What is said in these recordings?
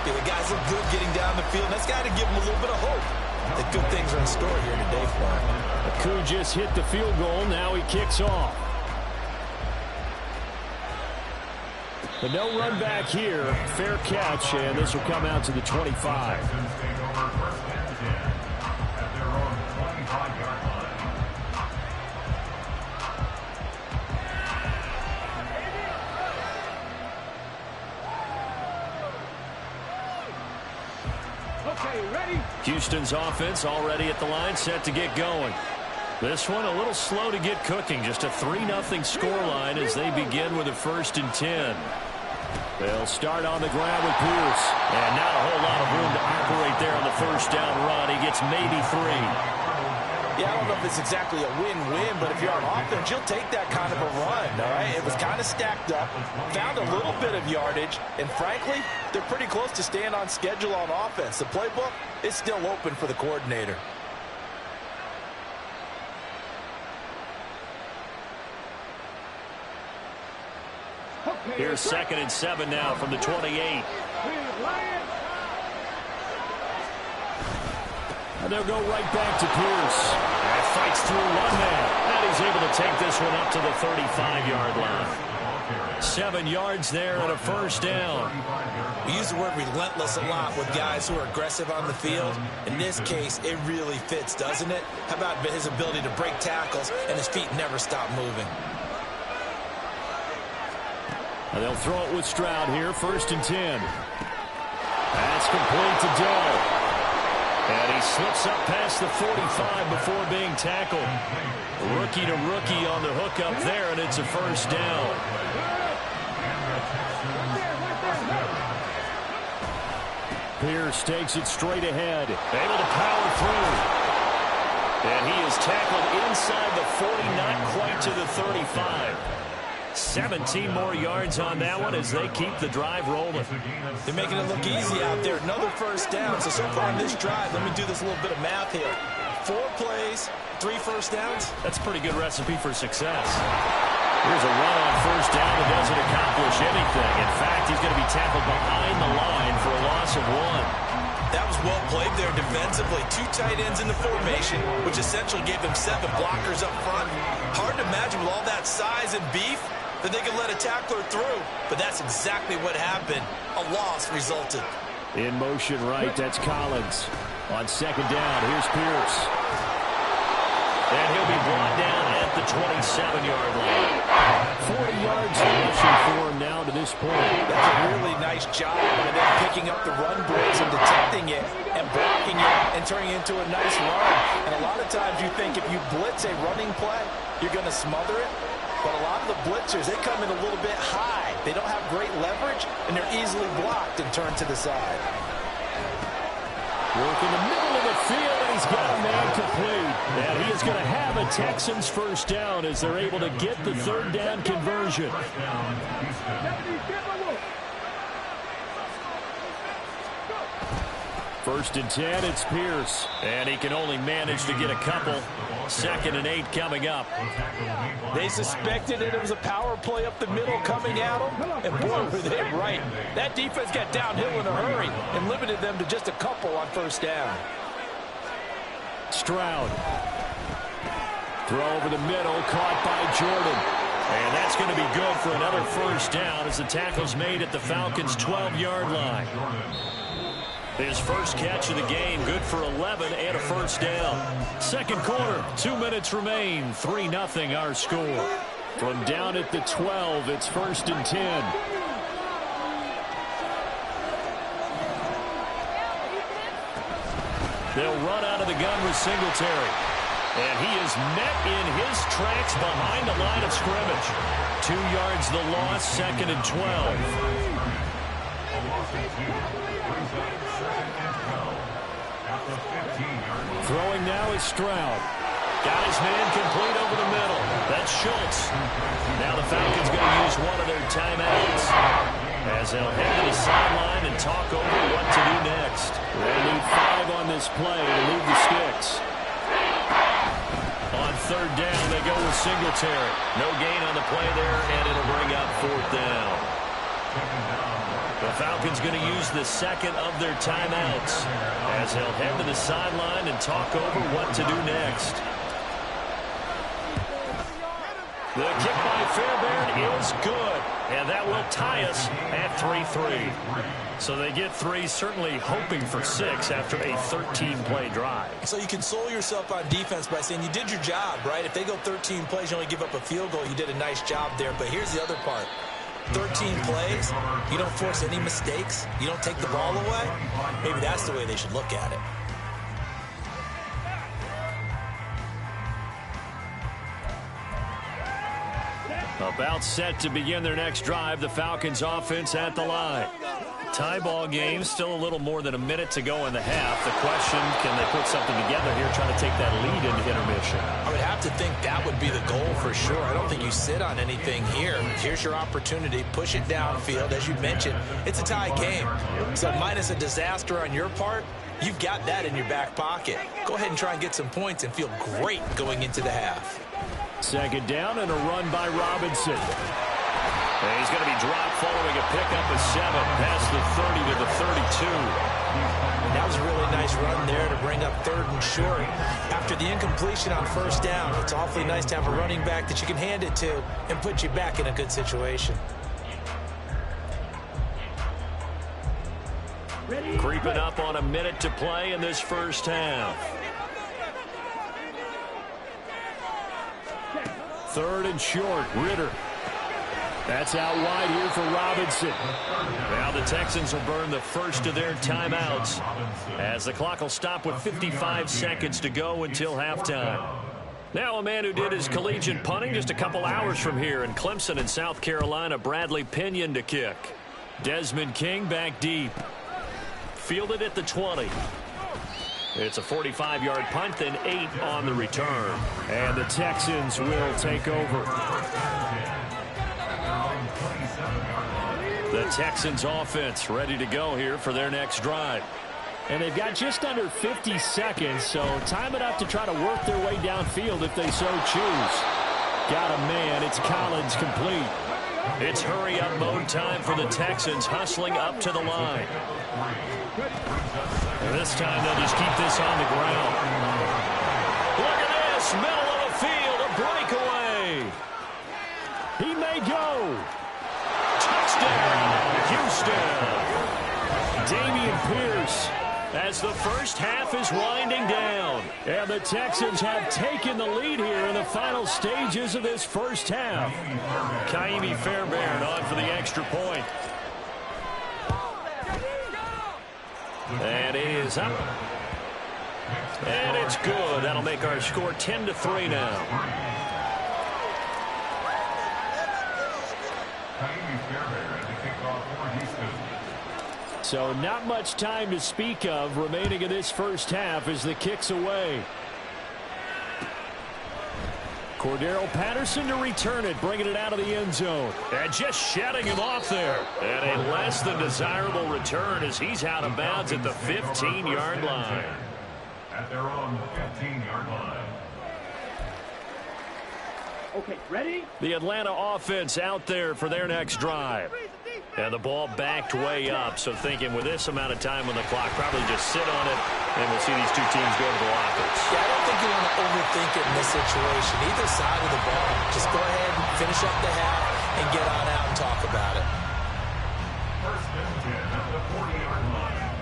happy. The guys look good getting down the field. That's got to give them a little bit of hope that good things are in store here today for him. Akou just hit the field goal. Now he kicks off. But no run back here. Fair catch, and this will come out to the 25. Houston's offense already at the line, set to get going. This one a little slow to get cooking. Just a 3-0 scoreline as they begin with a 1st and 10. They'll start on the ground with Pierce. And not a whole lot of room to operate there on the 1st down run. He gets maybe 3. Yeah, I don't know if it's exactly a win-win, but if you're on offense, you'll take that kind of a run, all right? It was kind of stacked up, found a little bit of yardage, and frankly, they're pretty close to staying on schedule on offense. The playbook is still open for the coordinator. Here's 2nd and 7 now from the 28. And they'll go right back to Pierce. And fights through one man. And he's able to take this one up to the 35-yard line. 7 yards there and a 1st down. We use the word relentless a lot with guys who are aggressive on the field. In this case, it really fits, doesn't it? How about his ability to break tackles and his feet never stop moving? And they'll throw it with Stroud here, 1st and 10. That's complete to Dell. And he slips up past the 45 before being tackled. Rookie to rookie on the hook up there, and it's a 1st down. Pierce takes it straight ahead. Able to power through. And he is tackled inside the 40, not quite to the 35. 17 more yards on that one as they keep the drive rolling. They're making it look easy out there. Another 1st down. So far on this drive, let me do this little bit of math here. 4 plays, 3 1st downs. That's a pretty good recipe for success. Here's a run on 1st down that doesn't accomplish anything. In fact, he's going to be tackled behind the line for a loss of 1. That was well played there defensively. 2 tight ends in the formation, which essentially gave them 7 blockers up front. Hard to imagine with all that size and beef that they could let a tackler through, but that's exactly what happened. A loss resulted. In motion right, that's Collins. On 2nd down, here's Pierce. And he'll be brought down at the 27-yard line. 40 yards rushing for him now to this point. That's a really nice job by them picking up the run blitz and detecting it and blocking it and turning it into a nice run. And a lot of times you think if you blitz a running play, you're going to smother it. But a lot of the blitzers, they come in a little bit high. They don't have great leverage, and they're easily blocked and turned to the side. Work in the middle of the field, and he's got a man complete. And he is going to have a Texans 1st down as they're able to get the 3rd down conversion. 1st and 10, it's Pierce. And he can only manage to get a couple. 2nd and 8 coming up. They suspected it was a power play up the middle coming at them, and boy, were they right. That defense got downhill in a hurry and limited them to just a couple on 1st down. Stroud. Throw over the middle, caught by Jordan. And that's going to be good for another 1st down as the tackle's made at the Falcons' 12-yard line. His first catch of the game, good for 11 and a 1st down. 2nd quarter, 2 minutes remain, 3-0 our score. From down at the 12, it's 1st and 10. They'll run out of the gun with Singletary. And he is met in his tracks behind the line of scrimmage. 2 yards the loss, 2nd and 12. Throwing now is Stroud. Got his man complete over the middle. That's Schultz. Now the Falcons going to use one of their timeouts as they'll head to the sideline and talk over what to do next. They need 5 on this play to move the sticks. On 3rd down, they go with Singletary. No gain on the play there, and it'll bring up 4th down. The Falcons going to use the second of their timeouts as they'll head to the sideline and talk over what to do next. The kick by Fairbairn is good, and that will tie us at 3-3. So they get 3, certainly hoping for 6 after a 13-play drive. So you console yourself on defense by saying you did your job, right? If they go 13 plays, you only give up a field goal, you did a nice job there. But here's the other part. 13 plays, you don't force any mistakes, you don't take the ball away. Maybe that's the way they should look at it. About set to begin their next drive, the Falcons offense at the line. Tie ball game, still a little more than a minute to go in the half. The question, can they put something together here, trying to take that lead into intermission? I would have to think that would be the goal for sure. I don't think you sit on anything here. Here's your opportunity. Push it downfield. As you mentioned, it's a tie game. So minus a disaster on your part, you've got that in your back pocket. Go ahead and try and get some points and feel great going into the half. Second down and a run by Robinson. And he's going to be dropped following a pickup of 7 past the 30 to the 32. That was a really nice run there to bring up 3rd and short. After the incompletion on 1st down, it's awfully nice to have a running back that you can hand it to and put you back in a good situation. Creeping up on a minute to play in this first half. 3rd and short, Ritter. That's out wide here for Robinson. Now the Texans will burn the first of their timeouts as the clock will stop with 55 seconds to go until halftime. Now a man who did his collegiate punting just a couple hours from here in Clemson in South Carolina, Bradley Pinion to kick. Desmond King back deep. Fielded at the 20. It's a 45-yard punt, then 8 on the return. And the Texans will take over. The Texans offense ready to go here for their next drive. And they've got just under 50 seconds, so time enough to try to work their way downfield if they so choose. Got a man. It's Collins complete. It's hurry-up mode time for the Texans, hustling up to the line. And this time they'll just keep this on the ground. Look at this, middle of the field, a breakaway. He may go. Touchdown, Houston. Dameon Pierce as the first half is winding down. And the Texans have taken the lead here in the final stages of this first half. Kaimi Fairbairn on for the extra point. And it is up. And it's good. That'll make our score 10-3 now. So not much time to speak of remaining in this first half as the kick's away. Cordero Patterson to return it, bringing it out of the end zone. And just shutting him off there. And a less than desirable return as he's out of bounds at the 15-yard line. At their own 15-yard line. Okay, ready? The Atlanta offense out there for their next drive. And the ball backed way up, so thinking with this amount of time on the clock, probably just sit on it, and we'll see these two teams go to the lockers. Yeah, I don't think you want to overthink it in this situation. Either side of the ball, just go ahead and finish up the half and get on out and talk about it. First and 10 at the 40-yard line.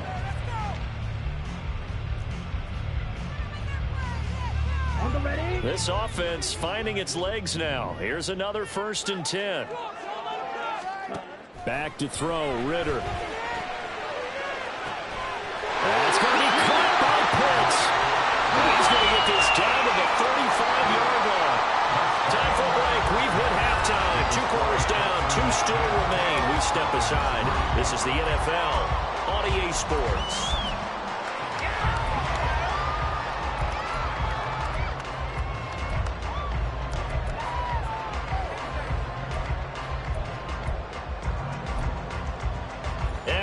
On the ready? This offense finding its legs now. Here's another 1st and 10. Back to throw, Ritter. That's going to be caught by Pitts. He's going to get this down to the 35-yard line. Time for a break. We've hit halftime. 2 quarters down, 2 still remain. We step aside. This is the NFL on EA Sports.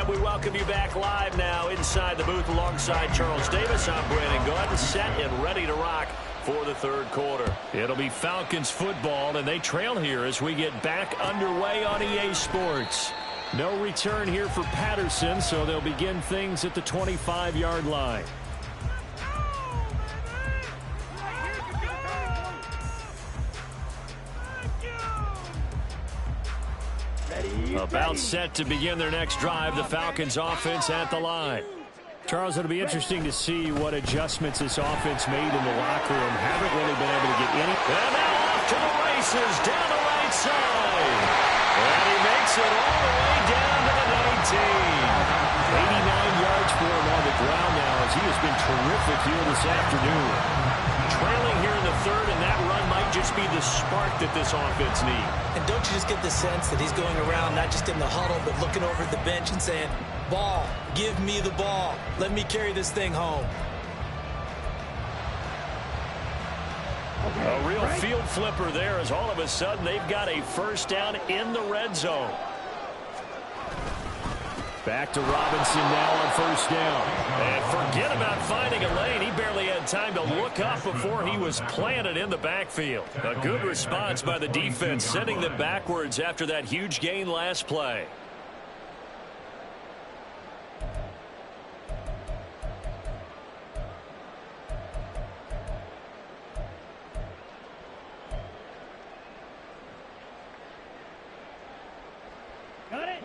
We welcome you back live now inside the booth alongside Charles Davis. I'm Brandon Gordon, set and ready to rock for the 3rd quarter. It'll be Falcons football, and they trail here as we get back underway on EA Sports. No return here for Patterson, so they'll begin things at the 25-yard line. About set to begin their next drive, the Falcons offense at the line. Charles, it'll be interesting to see what adjustments this offense made in the locker room. Haven't really been able to get any. And now off to the races down the right side. And he makes it all the way down to the 19. 89 yards for him on the ground now as he has been terrific here this afternoon. Trailing here in the third, and that run might just be the spark that this offense needs. And don't you just get the sense that he's going around not just in the huddle, but looking over at the bench and saying, ball, give me the ball. Let me carry this thing home. A real field flipper there as all of a sudden they've got a first down in the red zone. Back to Robinson now on first down. And forget about finding a lane. He barely had time to look up before he was planted in the backfield. A good response by the defense, sending them backwards after that huge gain last play.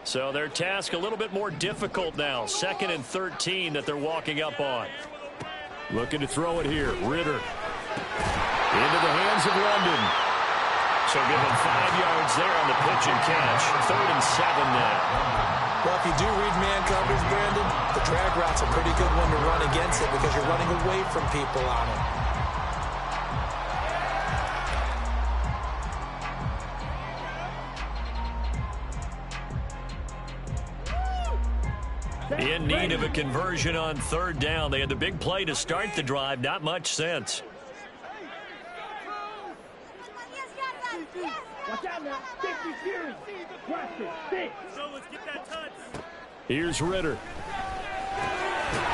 So their task a little bit more difficult now. 2nd and 13 that they're walking up on. Looking to throw it here. Ritter. Into the hands of London. So give him 5 yards there on the pitch and catch. 3rd and 7 now. Well, if you do read man coverage, Brandon, the drag route's a pretty good one to run against it because you're running away from people on it. In need of a conversion on 3rd down. They had the big play to start the drive. Not much sense. Watch out now. Stick me serious. Watch it. Stick. So let's get that touch. Here's Ritter.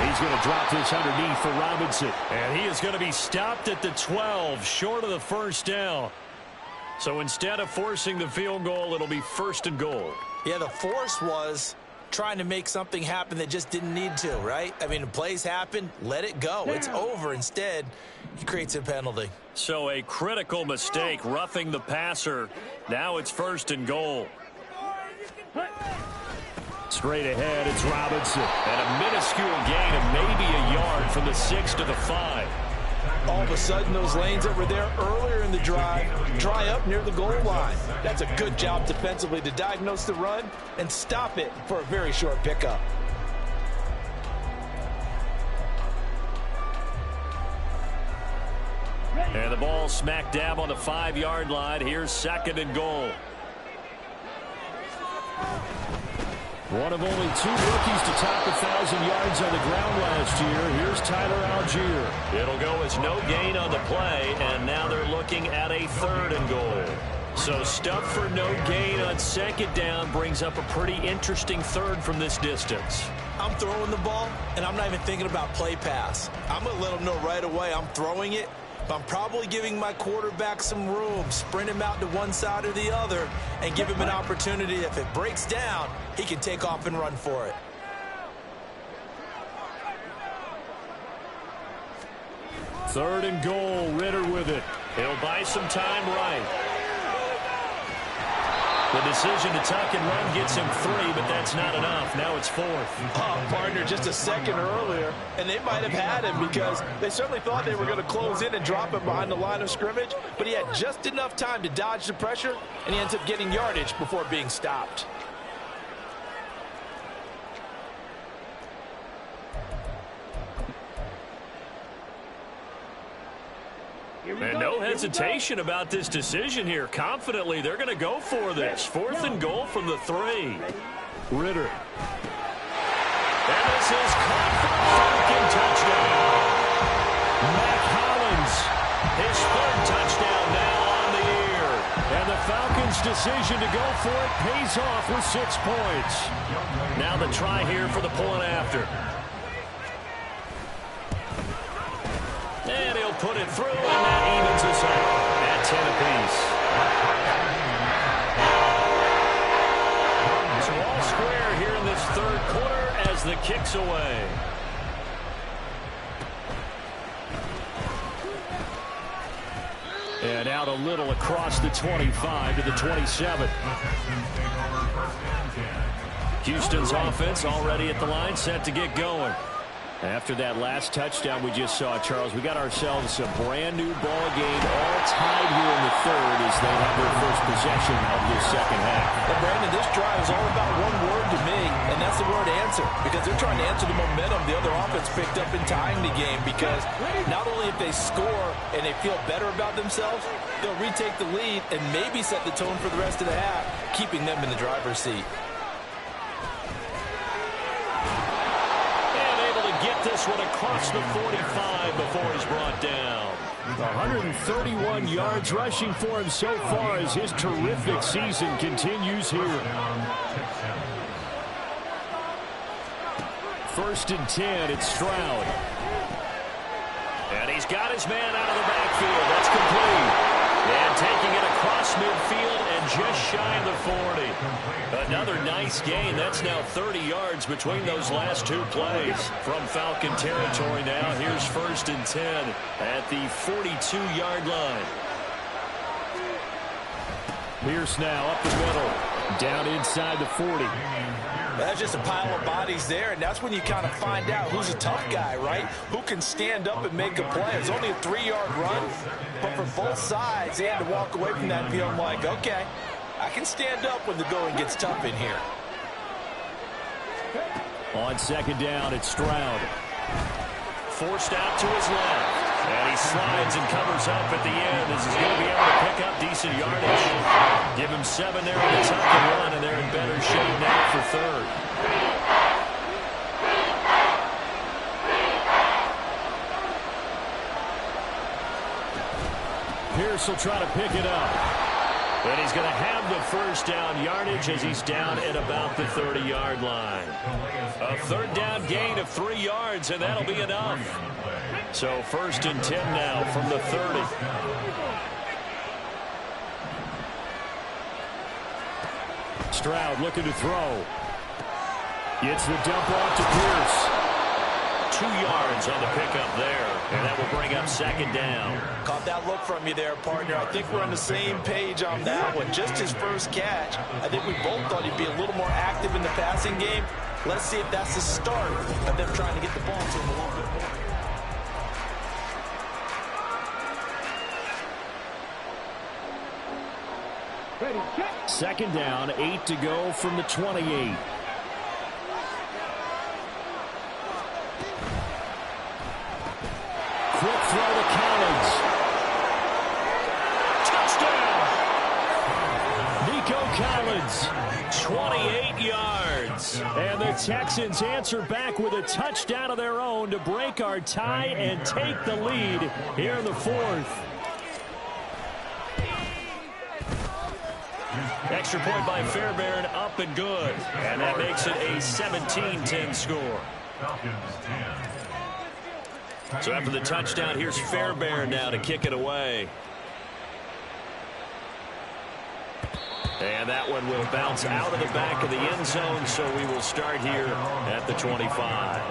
He's going to drop this underneath for Robinson. And he is going to be stopped at the 12, short of the first down. So instead of forcing the field goal, it'll be 1st and goal. Yeah, the force was trying to make something happen that just didn't need to, right? I mean, the plays happen, let it go. It's over. Instead, he creates a penalty. So a critical mistake, roughing the passer. Now it's 1st and goal. Straight ahead, it's Robinson. And a minuscule gain of maybe a yard from the 6 to the 5. All of a sudden, those lanes that were there earlier in the drive dry up near the goal line. That's a good job defensively to diagnose the run and stop it for a very short pickup. And the ball smack dab on the 5-yard line. Here's 2nd and goal. One of only 2 rookies to top 1,000 yards on the ground last year. Here's Tyler Algier. It'll go as no gain on the play, and now they're looking at a 3rd and goal. So stuff for no gain on 2nd down brings up a pretty interesting 3rd from this distance. I'm throwing the ball, and I'm not even thinking about play pass. I'm going to let them know right away I'm throwing it. I'm probably giving my quarterback some room, sprint him out to one side or the other, and give him an opportunity. If it breaks down, he can take off and run for it. Third and goal, Ritter with it. He'll buy some time right. The decision to tuck and run gets him 3, but that's not enough. Now it's 4th. Partner, just a second earlier, and they might have had him because they certainly thought they were going to close in and drop him behind the line of scrimmage, but he had just enough time to dodge the pressure, and he ends up getting yardage before being stopped. And no hesitation about this decision here. Confidently, they're going to go for this. 4th and goal from the 3. Ritter. And this is caught for a Falcon touchdown. Mac Hollins, his 3rd touchdown now on the year. And the Falcons' decision to go for it pays off with 6 points. Now the try here for the point after. And he'll put it through, and that evens us out at 10 apiece. So all scored as the kick's away. And out a little across the 25 to the 27. Houston's offense already at the line, set to get going. After that last touchdown we just saw, Charles, we got ourselves a brand-new ball game, all tied here in the third as they have their first possession of this second half. Well, Brandon, this drive is all about one word to me, and that's the word answer, because they're trying to answer the momentum the other offense picked up in tying the game, because not only if they score and they feel better about themselves, they'll retake the lead and maybe set the tone for the rest of the half, keeping them in the driver's seat. Get this one across the 45 before he's brought down. 131 yards rushing for him so far as his terrific season continues here. First and 10, it's Stroud. And he's got his man out of the backfield. That's complete. And taking it across midfield and just shy of the 40. Another nice gain. That's now 30 yards between those last two plays. From Falcon territory now, here's first and 10 at the 42-yard line. Pierce now up the middle, down inside the 40. That's just a pile of bodies there, and that's when you kind of find out who's a tough guy, right? Who can stand up and make a play. It's only a 3-yard run, but for both sides, they had to walk away from that feeling like, okay, I can stand up when the going gets tough in here. On second down, it's Stroud. Forced out to his left. And he slides and covers up at the end as he's going to be able to pick up decent yardage. Give him 7 there on the tuck and run, and they're in better shape now for third. Pierce will try to pick it up. And he's going to have the first down yardage as he's down at about the 30-yard line. A third down gain of 3 yards, and that'll be enough. So first and 10 now from the 30. Stroud looking to throw. Gets the dump off to Pierce. 2 yards on the pickup there, and that will bring up second down. Caught that look from you there, partner. I think we're on the same page on that one. Just his first catch. I think we both thought he'd be a little more active in the passing game. Let's see if that's the start of them trying to get the ball to him a little bit more. Second down, 8 to go from the 28. Quick throw to Collins. Touchdown! Nico Collins, 28 yards. And the Texans answer back with a touchdown of their own to break our tie and take the lead here in the fourth. Extra point by Fairbairn, up and good. And that makes it a 17-10 score. So after the touchdown, here's Fairbairn now to kick it away. And that one will bounce out of the back of the end zone, so we will start here at the 25.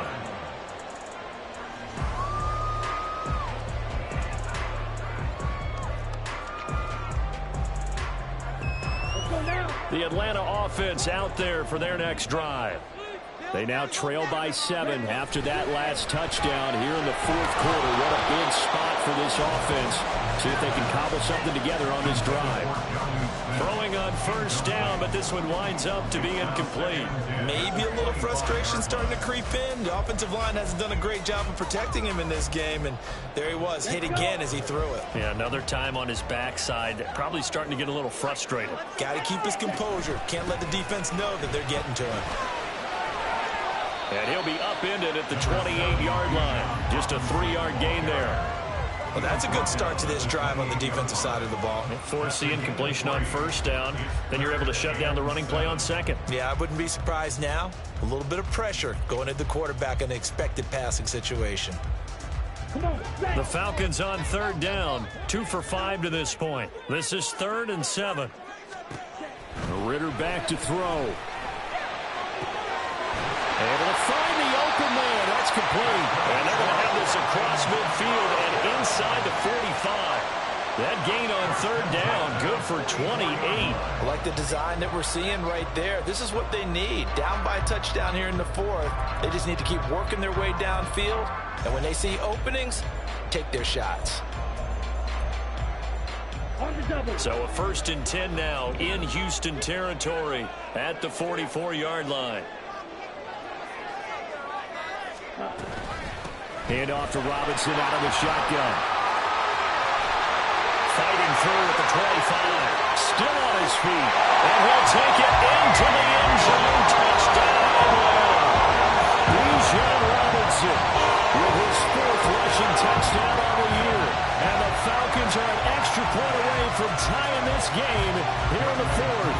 The Atlanta offense out there for their next drive. They now trail by 7 after that last touchdown here in the fourth quarter. What a big spot for this offense. See if they can cobble something together on this drive. Throwing on first down, but this one winds up to be incomplete. Maybe a little frustration starting to creep in. The offensive line hasn't done a great job of protecting him in this game, and there he was, hit again as he threw it. Yeah, another time on his backside, probably starting to get a little frustrated. Got to keep his composure. Can't let the defense know that they're getting to him. And he'll be upended at the 28-yard line. Just a 3-yard gain there. Well, that's a good start to this drive on the defensive side of the ball. Force the incompletion on first down. Then you're able to shut down the running play on second. Yeah, I wouldn't be surprised now. A little bit of pressure going at the quarterback in an expected passing situation. The Falcons on third down. 2 for 5 to this point. This is 3rd and 7. Ritter back to throw. Able to find the open man. That's complete. And they're going to have this across midfield and inside the 45. That gain on third down, good for 28. I like the design that we're seeing right there. This is what they need. Down by a touchdown here in the fourth. They just need to keep working their way downfield. And when they see openings, take their shots. So a 1st and 10 now in Houston territory at the 44-yard line. Hand off to Robinson out of the shotgun. Fighting through at the 25. Still on his feet. And he'll take it into the end zone. Touchdown. Bijan Robinson with his 4th rushing touchdown on the year. And the Falcons are an extra point away from tying this game here in the 4th.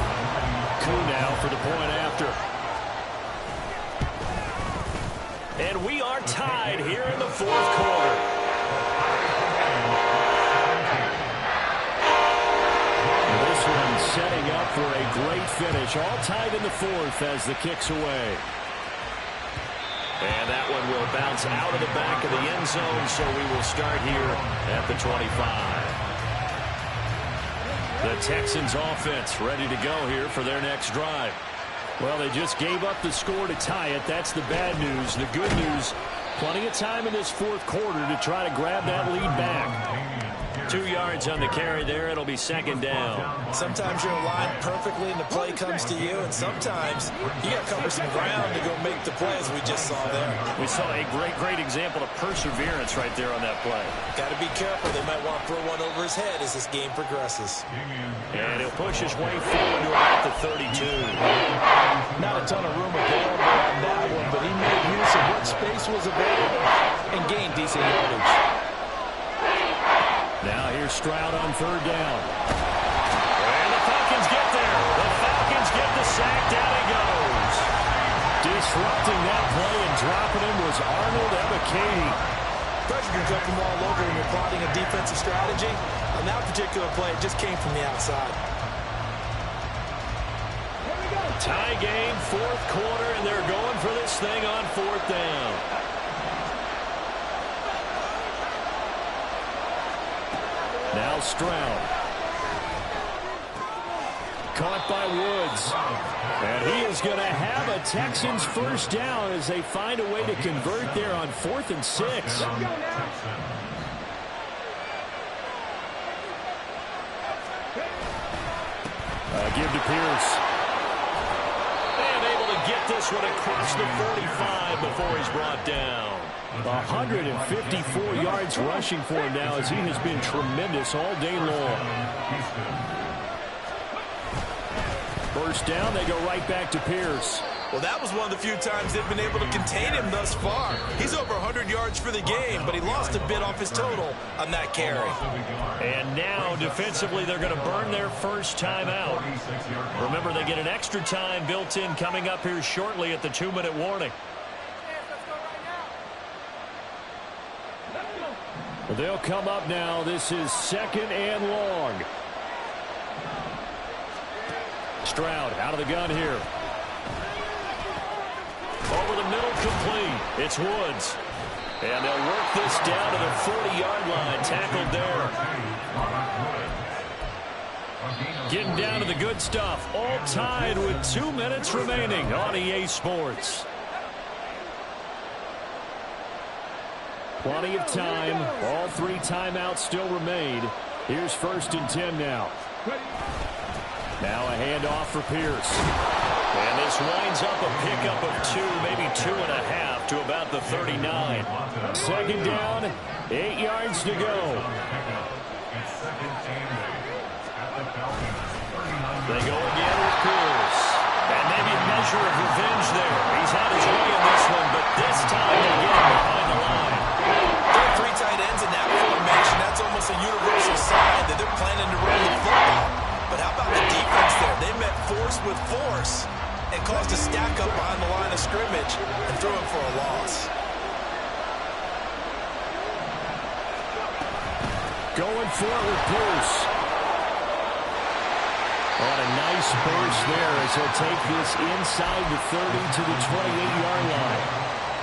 Koo now for the point after. And we are tied here in the 4th quarter. Setting up for a great finish. All tied in the 4th as the kick's away. And that one will bounce out of the back of the end zone, so we will start here at the 25. The Texans offense ready to go here for their next drive. Well, they just gave up the score to tie it. That's the bad news. The good news, plenty of time in this 4th quarter to try to grab that lead back. 2 yards on the carry there. It'll be 2nd down. Sometimes you're aligned perfectly and the play comes to you, and sometimes you got to cover some ground to go make the play, as we just saw there. We saw a great example of perseverance right there on that play. Got to be careful. They might want to throw one over his head as this game progresses. And he'll push his way forward to about the 32. Not a ton of room available on that one, but he made use of what space was available and gained decent yardage. Now here's Stroud on 3rd down. And the Falcons get there. The Falcons get the sack. Down he goes. Disrupting that play and dropping him was Arnold Ebiketie. Pressure can come from all over when you're plotting a defensive strategy. On that particular play, it just came from the outside. Tie game, 4th quarter, and they're going for this thing on 4th down. Now Stroud. Caught by Woods. And he is going to have a Texans 1st down as they find a way to convert there on 4th and 6. Give to Pierce. And able to get this one across the 45 before he's brought down. 154 yards rushing for him now as he has been tremendous all day long. 1st down, they go right back to Pierce. Well, that was one of the few times they've been able to contain him thus far. He's over 100 yards for the game, but he lost a bit off his total on that carry. And now, defensively, they're going to burn their first time out. Remember, they get an extra time built in coming up here shortly at the 2-minute warning. They'll come up now. This is 2nd and long. Stroud out of the gun here. Over the middle, complete. It's Woods. And they'll work this down to the 40-yard line. Tackled there. Getting down to the good stuff. All tied with 2 minutes remaining on EA Sports. Plenty of time. All 3 timeouts still remain. Here's 1st and 10 now. Now a handoff for Pierce. And this winds up a pickup of 2, maybe 2.5 to about the 39. 2nd down, 8 yards to go. They go again with Pierce. And maybe a measure of revenge there. He's had his way in this one, but this time they get him behind the line. There are 3 tight ends in that formation. That's almost a universal sign that they're planning to run the football. But how about the defense there? They met force with force and caused a stack up behind the line of scrimmage and threw him for a loss. Going for it with Pierce. On a nice burst there as he'll take this inside the 30 to the 28-yard line.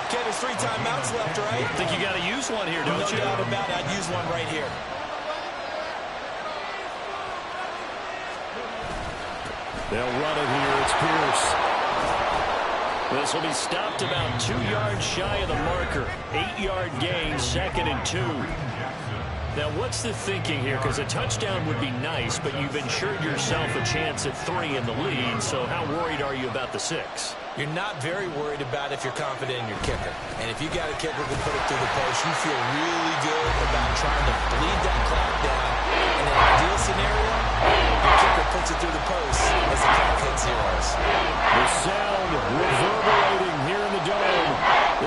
Okay, there's 3 timeouts left, right? I think you got to use one here, don't you? No doubt about it. I'd use one right here. They'll run it here. It's Pierce. This will be stopped about 2 yards shy of the marker. 8-yard gain, 2nd and 2. Now, what's the thinking here? Because a touchdown would be nice, but you've ensured yourself a chance at 3 in the lead, so how worried are you about the 6? You're not very worried about if you're confident in your kicker. And if you got a kicker who can put it through the post, you feel really good about trying to bleed that clock down. In an ideal scenario, your kicker puts it through the post as the clock hits zeros. The sound reverberating here in the dome.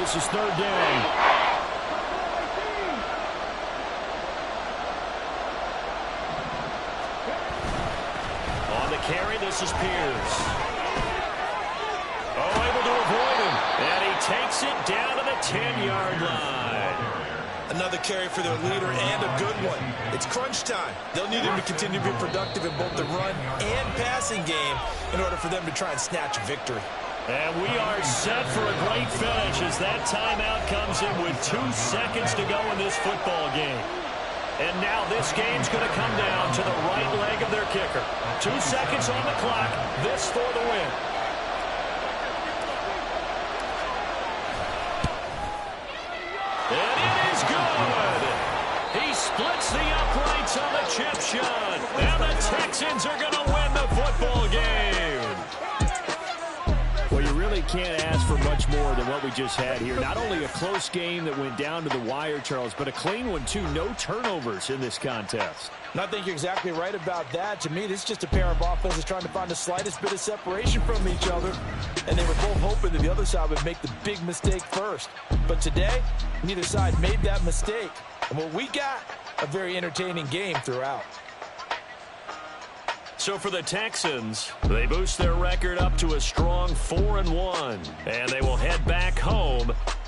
This is 3rd down. Carry, this is Pierce. Oh, able to avoid him. And he takes it down to the 10-yard line. Another carry for their leader and a good one. It's crunch time. They'll need him to continue to be productive in both the run and passing game in order for them to try and snatch a victory. And we are set for a great finish as that timeout comes in with 2 seconds to go in this football game. And now this game's going to come down to the right leg of their kicker. 2 seconds on the clock. This for the win. And it is good. He splits the uprights on the chip shot. And the Texans are going to win the football game. Well, you really can't ask for much more than what we just had here. Not only a close game that went down to the wire, Charles, but a clean one, too. No turnovers in this contest. And I think you're exactly right about that. To me, this is just a pair of offenses trying to find the slightest bit of separation from each other. And they were both hoping that the other side would make the big mistake first. But today, neither side made that mistake. And what we got, a very entertaining game throughout. So for the Texans, they boost their record up to a strong 4-1, and they will head back home